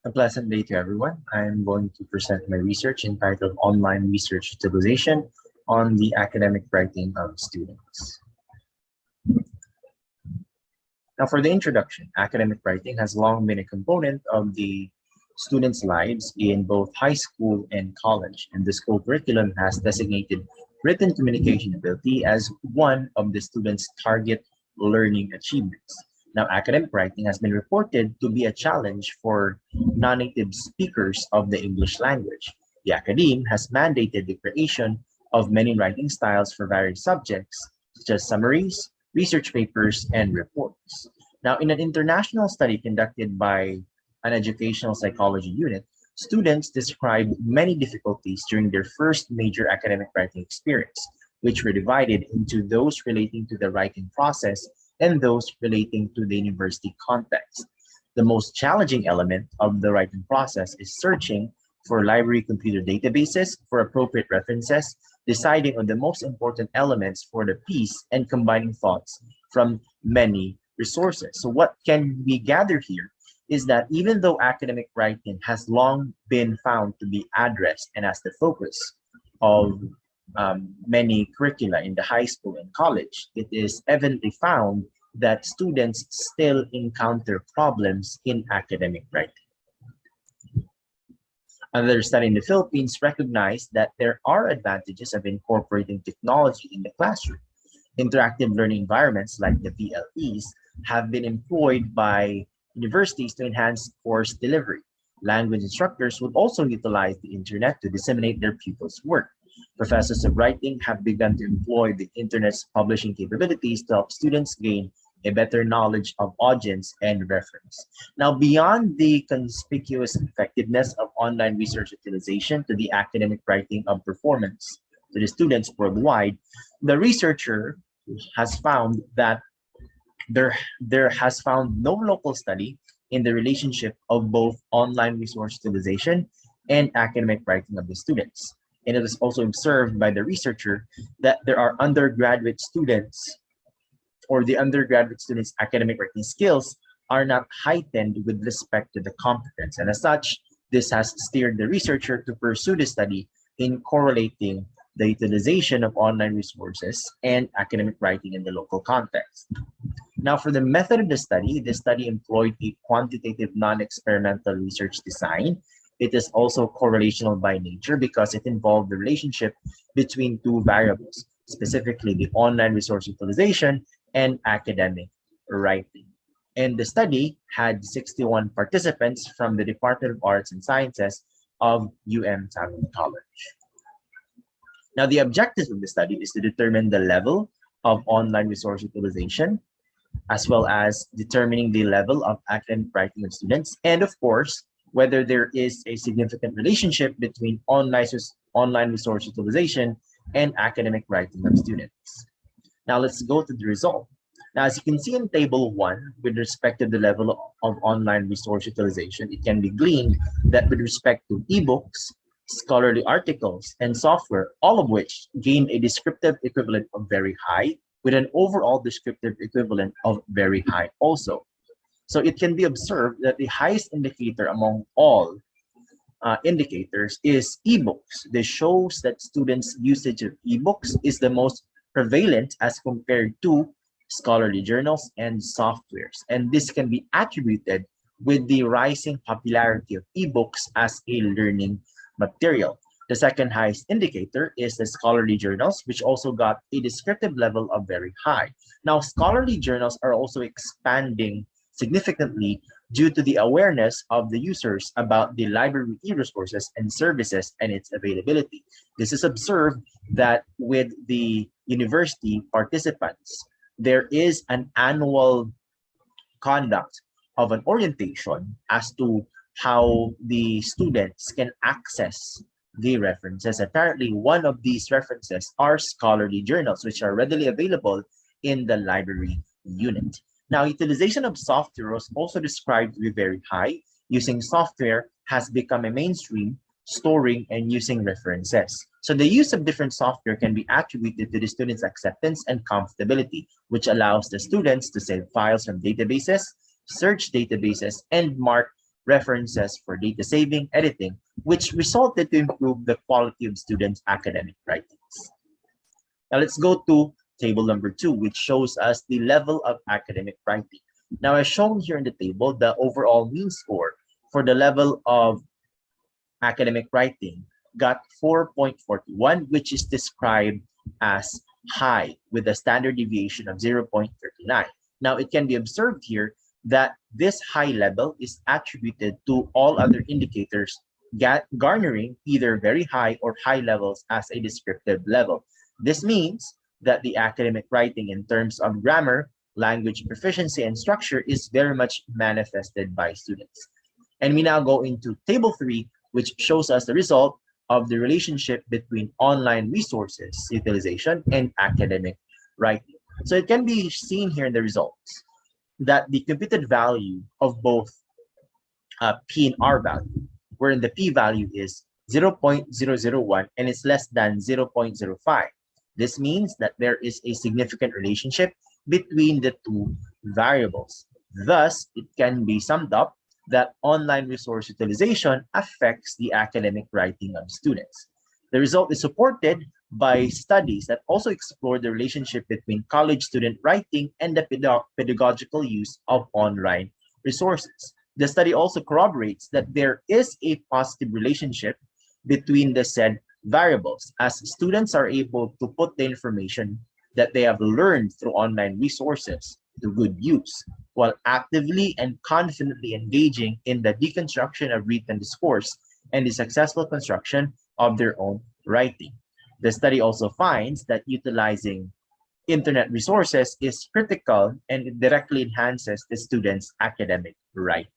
A pleasant day to everyone. I'm going to present my research entitled Online Research Utilization on the Academic Writing of Students. Now, for the introduction, academic writing has long been a component of the students' lives in both high school and college, and the school curriculum has designated written communication ability as one of the students' target learning achievements. Now, academic writing has been reported to be a challenge for non-native speakers of the English language. The academe has mandated the creation of many writing styles for various subjects, such as summaries, research papers, and reports. Now, in an international study conducted by an educational psychology unit, students described many difficulties during their first major academic writing experience, which were divided into those relating to the writing process and those relating to the university context. The most challenging element of the writing process is searching for library computer databases for appropriate references, deciding on the most important elements for the piece, and combining thoughts from many resources. So what can we gather here is that even though academic writing has long been found to be addressed and as the focus of many curricula in the high school and college, it is evidently found that students still encounter problems in academic writing. Another study in the Philippines recognized that there are advantages of incorporating technology in the classroom. Interactive learning environments like the VLEs have been employed by universities to enhance course delivery. Language instructors would also utilize the internet to disseminate their pupils' work. Professors of writing have begun to employ the internet's publishing capabilities to help students gain a better knowledge of audience and reference. Now, beyond the conspicuous effectiveness of online research utilization to the academic writing of performance to the students worldwide, the researcher has found that there has found no local study in the relationship of both online resource utilization and academic writing of the students. And it is also observed by the researcher that there are undergraduate students or the undergraduate students' academic writing skills are not heightened with respect to the competence. And as such, this has steered the researcher to pursue the study in correlating the utilization of online resources and academic writing in the local context. Now, for the method of the study employed a quantitative non-experimental research design. It is also correlational by nature because it involved the relationship between two variables, specifically the online resource utilization and academic writing. And the study had 61 participants from the Department of Arts and Sciences of Taguig College. Now, the objectives of the study is to determine the level of online resource utilization, as well as determining the level of academic writing of students, and of course, whether there is a significant relationship between online resource utilization and academic writing of students. Now let's go to the result. Now, as you can see in table 1, with respect to the level of online resource utilization, it can be gleaned that with respect to ebooks, scholarly articles, and software, all of which gain a descriptive equivalent of very high, with an overall descriptive equivalent of very high also. So it can be observed that the highest indicator among all indicators is ebooks. This shows that students' usage of ebooks is the most prevalent as compared to scholarly journals and softwares. And this can be attributed with the rising popularity of ebooks as a learning material. The second highest indicator is the scholarly journals, which also got a descriptive level of very high. Now, scholarly journals are also expanding significantly due to the awareness of the users about the library e-resources and services and its availability. This is observed that with the university participants, there is an annual conduct of an orientation as to how the students can access the references. Apparently, one of these references are scholarly journals, which are readily available in the library unit. Now, utilization of software was also described to be very high. Using software has become a mainstream, storing and using references. So the use of different software can be attributed to the students' acceptance and comfortability, which allows the students to save files from databases, search databases, and mark references for data saving, editing, which resulted to improve the quality of students' academic writings. Now let's go to table number 2, which shows us the level of academic writing. Now, as shown here in the table, the overall mean score for the level of academic writing got 4.41, which is described as high with a standard deviation of 0.39. Now, it can be observed here that this high level is attributed to all other indicators garnering either very high or high levels as a descriptive level. This means that the academic writing in terms of grammar, language proficiency, and structure is very much manifested by students. And we now go into table 3, which shows us the result of the relationship between online resources utilization and academic writing. So it can be seen here in the results that the computed value of both P and R value, wherein the P value is 0.001 and it's less than 0.05. This means that there is a significant relationship between the two variables. Thus, it can be summed up that online resource utilization affects the academic writing of students. The result is supported by studies that also explore the relationship between college student writing and the pedagogical use of online resources. The study also corroborates that there is a positive relationship between the said variables, as students are able to put the information that they have learned through online resources to good use, while actively and confidently engaging in the deconstruction of written discourse and the successful construction of their own writing. The study also finds that utilizing internet resources is critical and it directly enhances the students' academic writing.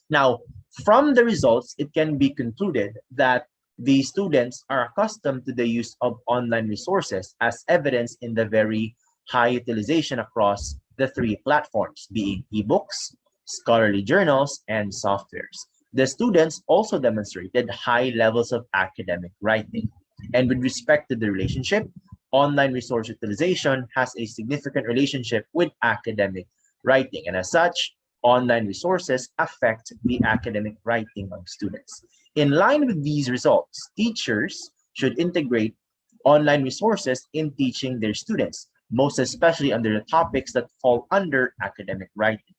Now, from the results, it can be concluded that the students are accustomed to the use of online resources, as evidenced in the very high utilization across the 3 platforms, being ebooks, scholarly journals, and softwares. The students also demonstrated high levels of academic writing. And with respect to the relationship, online resource utilization has a significant relationship with academic writing. And as such, online resources affect the academic writing of students. In line with these results, teachers should integrate online resources in teaching their students, most especially under the topics that fall under academic writing.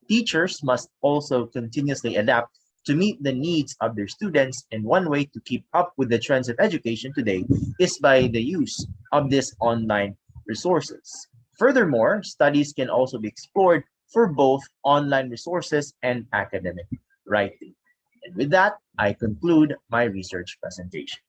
Teachers must also continuously adapt to meet the needs of their students, and one way to keep up with the trends of education today is by the use of these online resources. Furthermore, studies can also be explored for both online resources and academic writing. And with that, I conclude my research presentation.